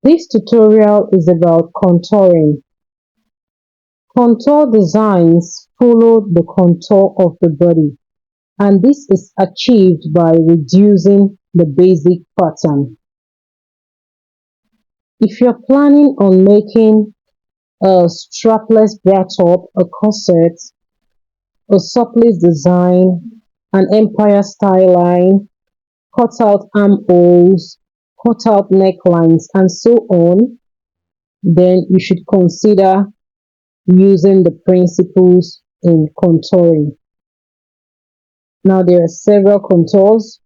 This tutorial is about contouring. Contour designs follow the contour of the body, and this is achieved by reducing the basic pattern. If you're planning on making a strapless bra top, a corset, a surplice design, an empire style line, cut out armholes, cut out necklines, and so on, then you should consider using the principles in contouring. Now, there are several contours.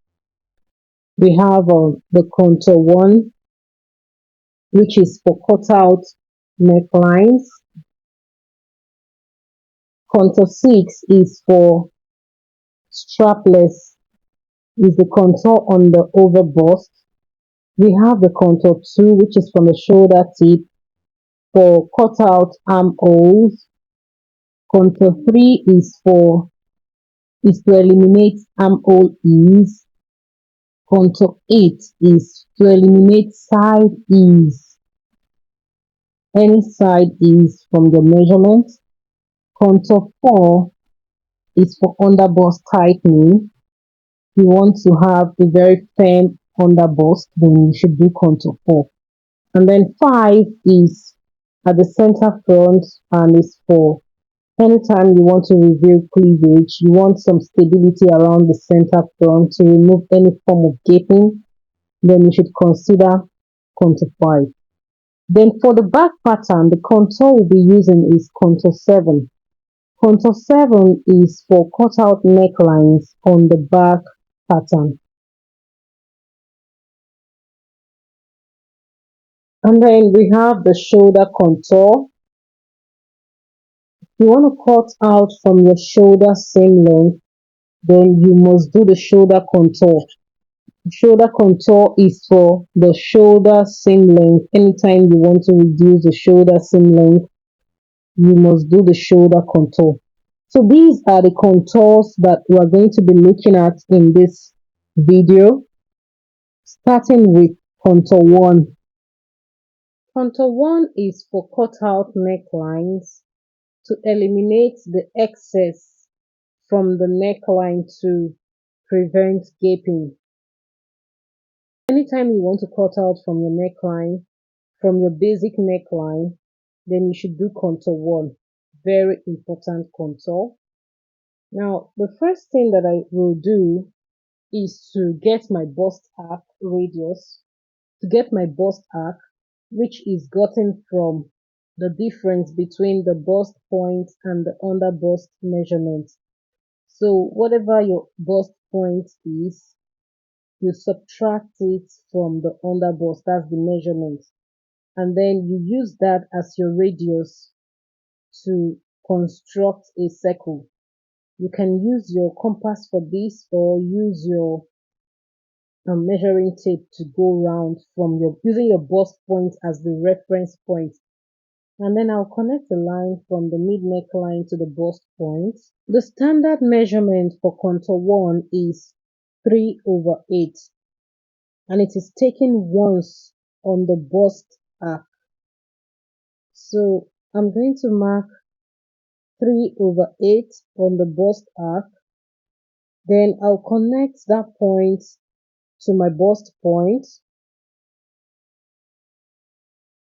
We have the contour 1, which is for cutout necklines. Contour 6 is for strapless, is the contour on the over bust. We have the contour 2, which is from the shoulder tip for cutout armholes. Contour 3 is to eliminate armhole ease. Contour 8 is to eliminate side ease. Any side ease from the measurement. Contour 4 is for underbust tightening. You want to have a very firm underbust, then you should do contour 4. And then 5 is at the center front and is for anytime you want to reveal cleavage, you want some stability around the center front to remove any form of gaping, then you should consider contour 5. Then for the back pattern, the contour we'll be using is contour 7. Contour 7 is for cutout necklines on the back pattern. And then we have the shoulder contour. You want to cut out from your shoulder same length, then you must do the shoulder contour. Shoulder contour is for the shoulder seam length. Anytime you want to reduce the shoulder seam length, you must do the shoulder contour. So these are the contours that we are going to be looking at in this video, starting with contour 1. Contour 1 is for cutout necklines to eliminate the excess from the neckline to prevent gaping. Anytime you want to cut out from your neckline, from your basic neckline, then you should do contour 1. Very important contour. Now, the first thing that I will do is to get my bust arc radius, to get my bust arc, which is gotten from the difference between the bust point and the under bust measurement. So whatever your bust point is, you subtract it from the under bust, that's the measurement, and then you use that as your radius to construct a circle. You can use your compass for this or use your measuring tape to go round from your using your bust point as the reference point. And then I'll connect a line from the mid neckline to the bust point. The standard measurement for contour 1 is 3/8, and it is taken once on the bust arc. So I'm going to mark 3/8 on the bust arc. Then I'll connect that point to my bust point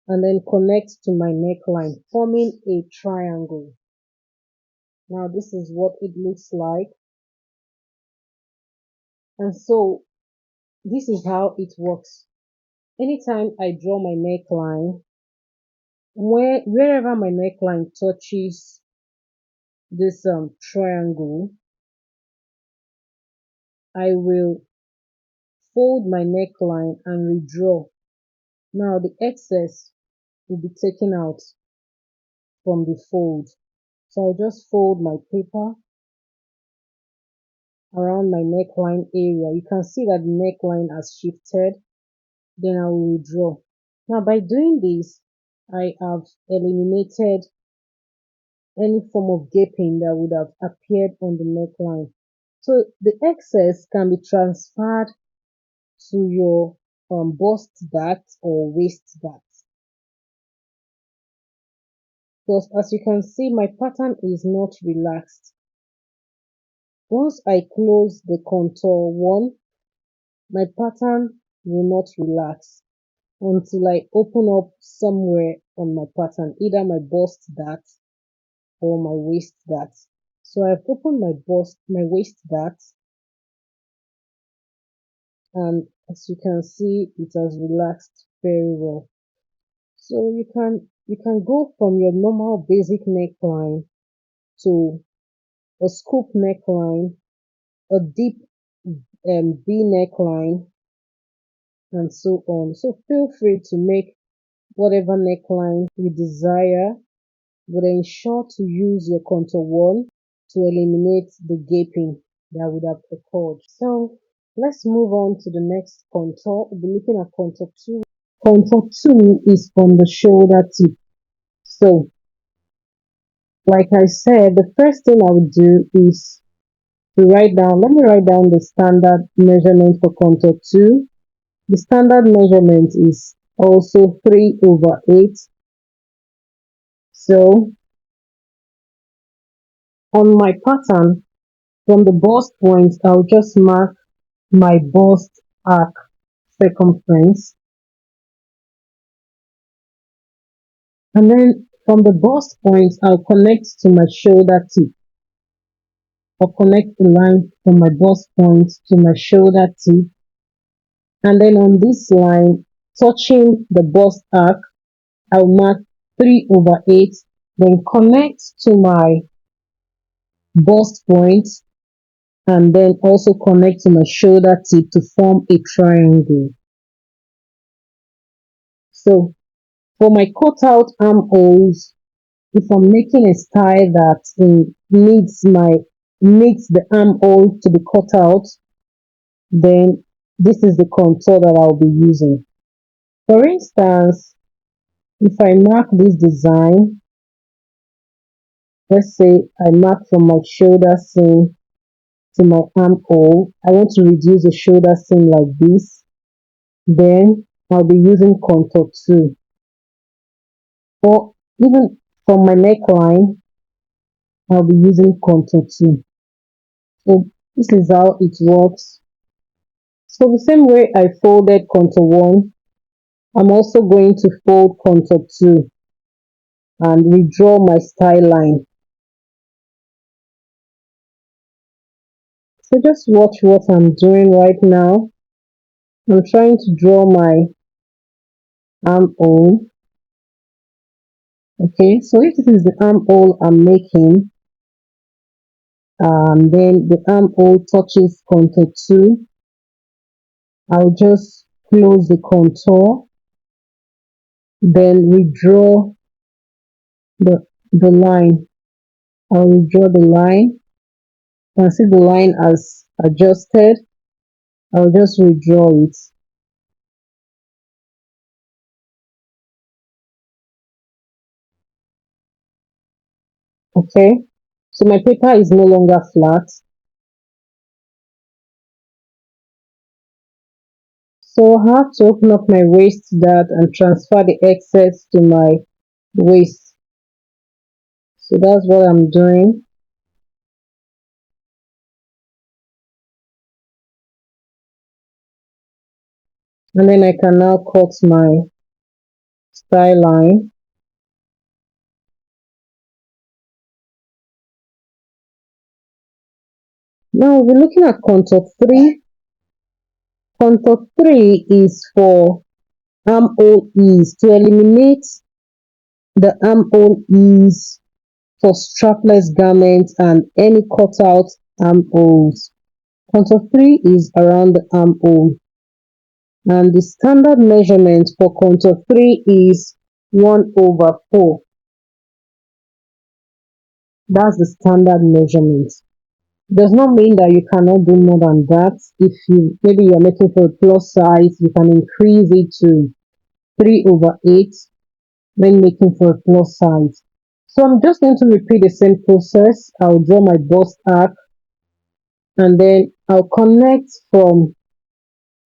and then connect to my neckline, forming a triangle. Now this is what it looks like. And so this is how it works. Anytime I draw my neckline, wherever my neckline touches this triangle, I will fold my neckline and redraw. Now the excess will be taken out from the fold. So I'll just fold my paper around my neckline area. You can see that the neckline has shifted. Then I will withdraw. Now by doing this, I have eliminated any form of gaping that would have appeared on the neckline. So the excess can be transferred to your bust dart or waist dart. Because as you can see, my pattern is not relaxed. Once I close the contour one, my pattern will not relax until I open up somewhere on my pattern, either my bust dart or my waist dart. So I've opened my waist dart, and as you can see, it has relaxed very well. So you can go from your normal basic neckline to a scoop neckline, a deep V neckline, and so on. So feel free to make whatever neckline you desire, but ensure to use your contour one to eliminate the gaping that would have occurred. So let's move on to the next contour. We'll be looking at contour two. Contour two is from the shoulder tip. So like I said, the first thing I would do is to let me write down the standard measurement for contour two. The standard measurement is also 3/8. So on my pattern, from the bust point, I'll just mark my bust arc circumference. And then from the bust point, I'll connect to my shoulder tip, or connect the line from my bust point to my shoulder tip. And then on this line, touching the bust arc, I'll mark 3/8, then connect to my bust point, and then also connect to my shoulder tip to form a triangle. So for my cutout armholes, if I'm making a style that needs the armhole to be cut out, then this is the contour that I'll be using. For instance, if I mark this design, let's say I mark from my shoulder seam to my armhole, I want to reduce the shoulder seam like this, then I'll be using contour 2. Or even from my neckline, I'll be using contour 2. So this is how it works. So the same way I folded contour 1, I'm also going to fold contour 2 and redraw my style line. So just watch what I'm doing right now. I'm trying to draw my armhole. Okay, so if this is the armhole I'm making, then the armhole touches contour 2, I'll just close the contour, then redraw the line. I'll redraw the line. You can see the line as adjusted. I'll just redraw it. Okay, so my paper is no longer flat. So I have to open up my waist dart and transfer the excess to my waist. So that's what I'm doing. And then I can now cut my style line. Now we're looking at contour 3. Contour 3 is for armhole ease, to eliminate the armhole ease for strapless garments and any cutout armholes. Contour 3 is around the armhole, and the standard measurement for contour 3 is 1/4. That's the standard measurement. Does not mean that you cannot do more than that. If you maybe you're making for a plus size, you can increase it to 3/8 when making for a plus size. So I'm just going to repeat the same process. I'll draw my bust arc, and then I'll connect from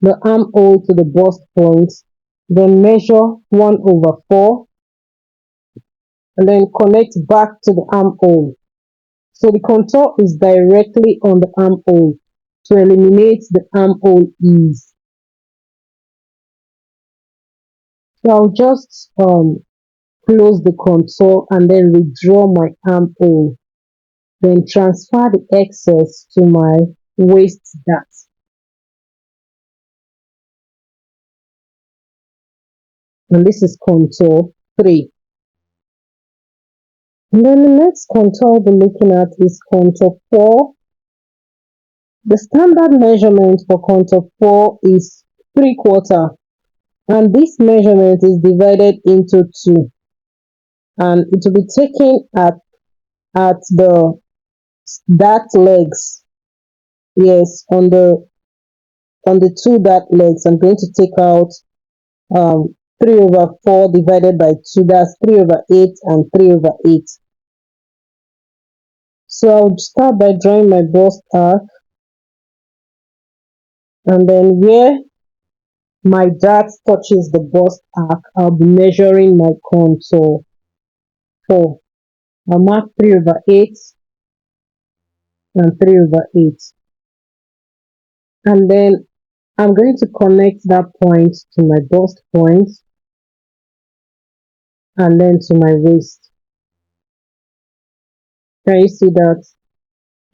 the armhole to the bust point, then measure 1/4 and then connect back to the armhole. So the contour is directly on the armhole to eliminate the armhole ease. So I'll just close the contour and then redraw my armhole. Then transfer the excess to my waist dart. And this is contour 3. And then the next contour we're looking at is contour 4. The standard measurement for contour 4 is 3/4, and this measurement is divided into 2, and it will be taken at the dart legs. Yes, on the two dart legs, I'm going to take out 3/4 divided by 2. That's 3/8 and 3/8. So I'll start by drawing my bust arc, and then where my dart touches the bust arc, I'll be measuring my contour 4. I'll mark 3/8 and 3/8. And then I'm going to connect that point to my bust point and then to my waist. Can you see that?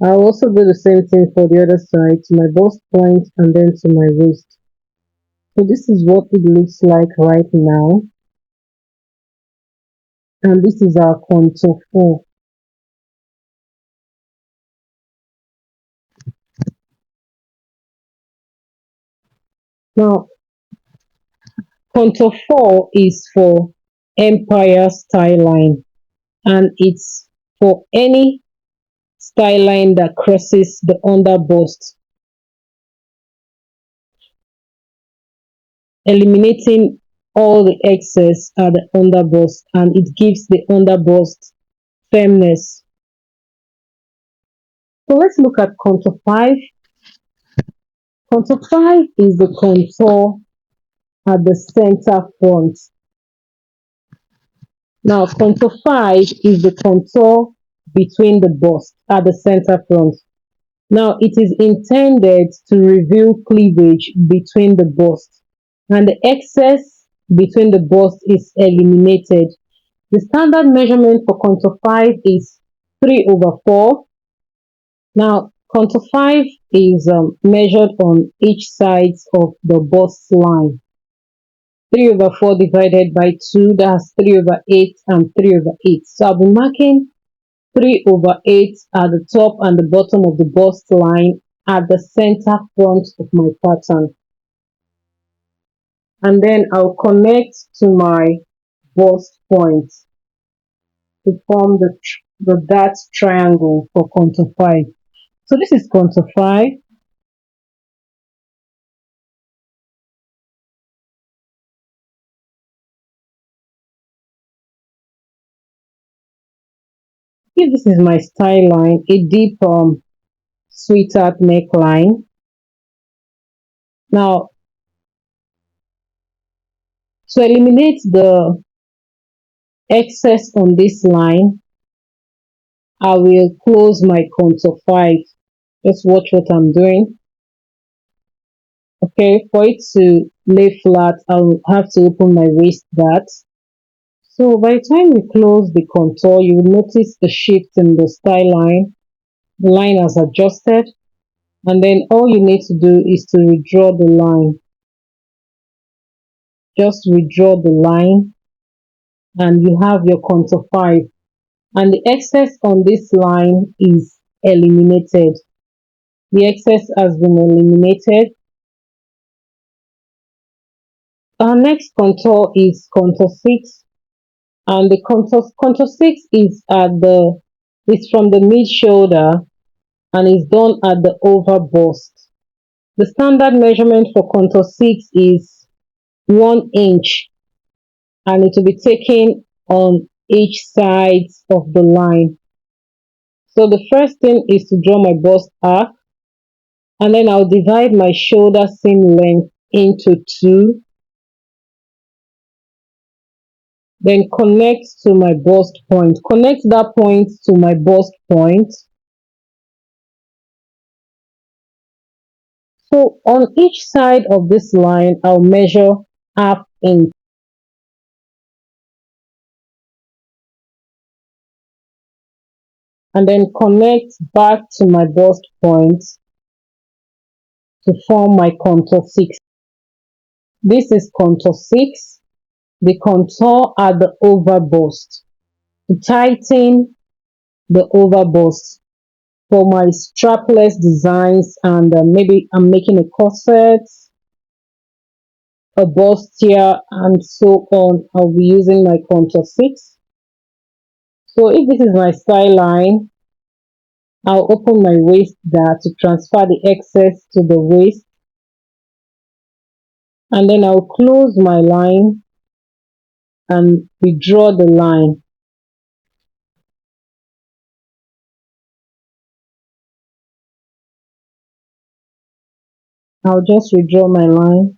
I'll also do the same thing for the other side, to my bust point and then to my waist. So this is what it looks like right now. And this is our contour 4. Now, contour 4 is for Empire style line, and it's for any style line that crosses the under bust, eliminating all the excess at the under bust, and it gives the under bust firmness. So let's look at contour 5. Contour 5 is the contour at the center front. Now, contour 5 is the contour between the bust at the center front. Now, it is intended to reveal cleavage between the bust, and the excess between the bust is eliminated. The standard measurement for contour 5 is 3/4. Now, contour 5 is measured on each side of the bust line. 3/4 divided by 2, that's 3/8 and 3/8. So I'll be marking 3/8 at the top and the bottom of the bust line at the center front of my pattern. And then I'll connect to my bust point to form the dart triangle for contour 5. So this is contour 5. If this is my style line, a deep sweetheart neckline. Now, to eliminate the excess on this line, I will close my contour 5. Just watch what I'm doing. Okay, for it to lay flat, I'll have to open my waist dart. So by the time we close the contour, you will notice the shift in the style line. The line has adjusted, and then all you need to do is to redraw the line. Just redraw the line, and you have your contour 5. And the excess on this line is eliminated. The excess has been eliminated. Our next contour is contour 6, and the contour 6 is from the mid shoulder and is done at the over bust. The standard measurement for contour 6 is 1 inch, and it will be taken on each side of the line. So the first thing is to draw my bust arc, and then I'll divide my shoulder seam length into two, then connect to my bust point. Connect that point to my bust point. So on each side of this line, I'll measure half inch. And then connect back to my bust point to form my contour 6. This is contour 6, the contour at the over bust. To tighten the over bust for my strapless designs, and maybe I'm making a corset, a bustier, and so on, I'll be using my contour 6. So if this is my style line, I'll open my waist there to transfer the excess to the waist, and then I'll close my line and redraw the line. I'll just redraw my line.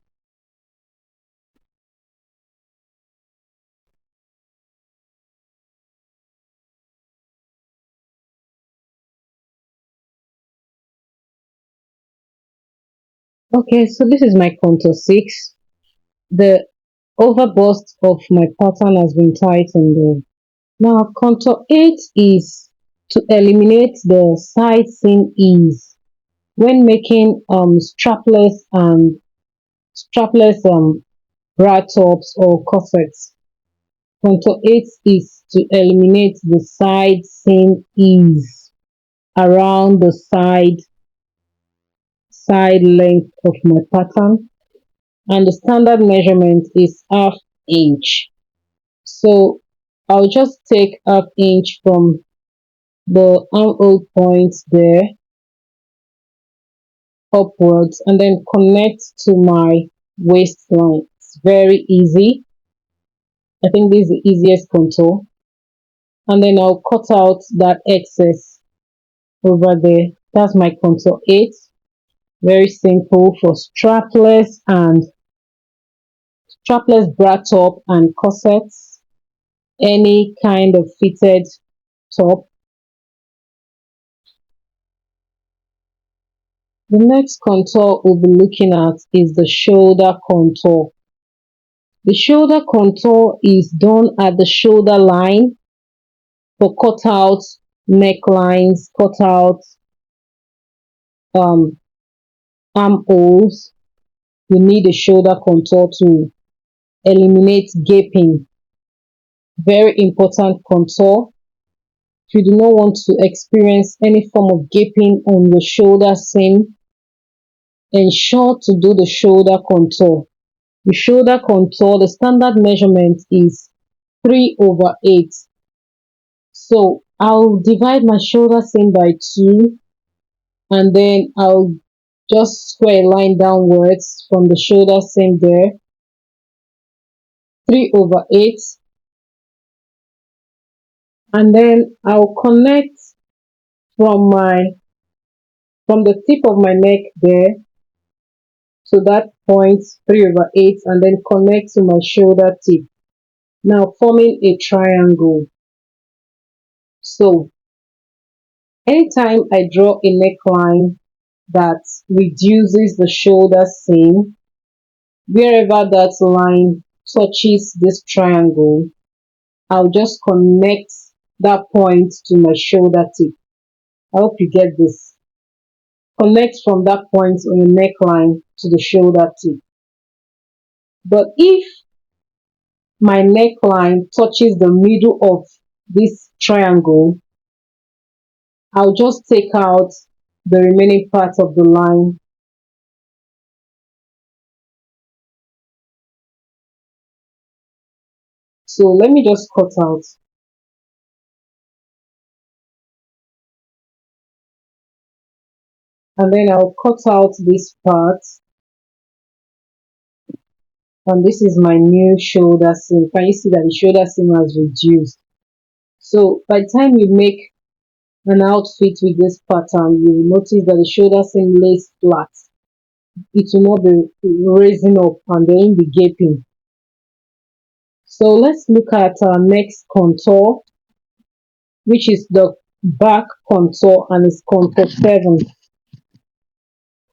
Okay, so this is my contour 6. The over bust of my pattern has been tightened. Now contour 8 is to eliminate the side seam ease when making strapless bra tops or corsets. Contour 8 is to eliminate the side seam ease around the side length of my pattern, and the standard measurement is half inch. So I'll just take half inch from the armhole point there upwards, and then connect to my waistline. It's very easy. I think this is the easiest contour. And then I'll cut out that excess over there. That's my contour 8. Very simple for strapless bra top and corsets, any kind of fitted top. The next contour we'll be looking at is the shoulder contour. The shoulder contour is done at the shoulder line for cutout necklines, cutout armholes. You need a shoulder contour to eliminate gaping. Very important contour. If you do not want to experience any form of gaping on your shoulder seam, ensure to do the shoulder contour. The shoulder contour, the standard measurement is 3/8. So I'll divide my shoulder seam by 2, and then I'll just square a line downwards from the shoulder seam there, 3/8, and then I'll connect from the tip of my neck there to that point, 3/8, and then connect to my shoulder tip, now forming a triangle. So anytime I draw a neckline that reduces the shoulder seam, wherever that line touches this triangle, I'll just connect that point to my shoulder tip. I hope you get this. Connect from that point on your neckline to the shoulder tip. But if my neckline touches the middle of this triangle, I'll just take out the remaining part of the line. So let me just cut out. And then I'll cut out this part. And this is my new shoulder seam. Can you see that the shoulder seam has reduced? So by the time you make an outfit with this pattern, you will notice that the shoulder seam lays flat. it will not be raising up and then be gaping. So let's look at our next contour, which is the back contour, and it's contour 7,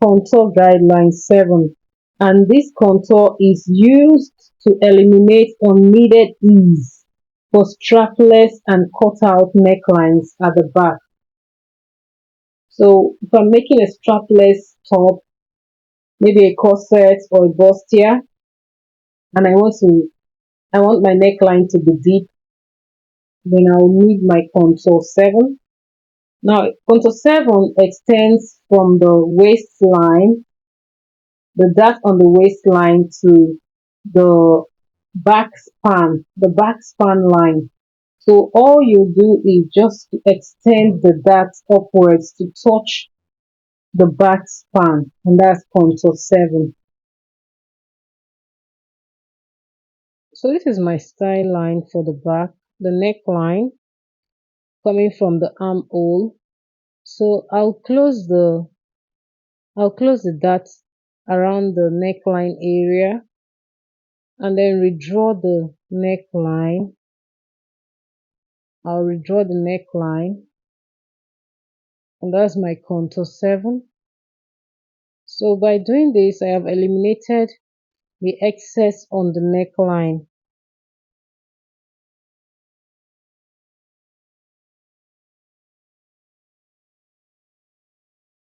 contour guideline 7. And this contour is used to eliminate unneeded ease for strapless and cutout necklines at the back. So if I'm making a strapless top, maybe a corset or a bustier, and I want my neckline to be deep, then I'll need my contour 7. Now contour 7 extends from the waistline, the dot on the waistline, to the back span line. So all you do is just extend the dot upwards to touch the back span, and that's contour 7. So this is my style line for the back, the neckline coming from the armhole. So I'll close the dot around the neckline area and then redraw the neckline. I'll redraw the neckline, and that's my contour 7. So by doing this, I have eliminated the excess on the neckline.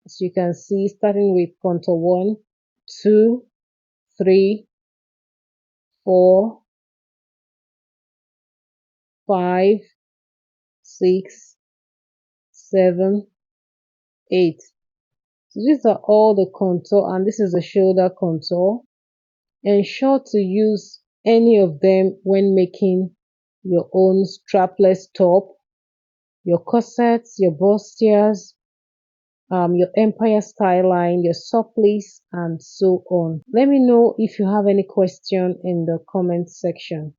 As you can see, starting with contour 1, 2, 3, 4, 5, 6, 7, 8. So these are all the contour, and this is the shoulder contour. Ensure to use any of them when making your own strapless top, your corsets, your bustiers, your empire style line, your surplice, and so on. Let me know if you have any question in the comment section.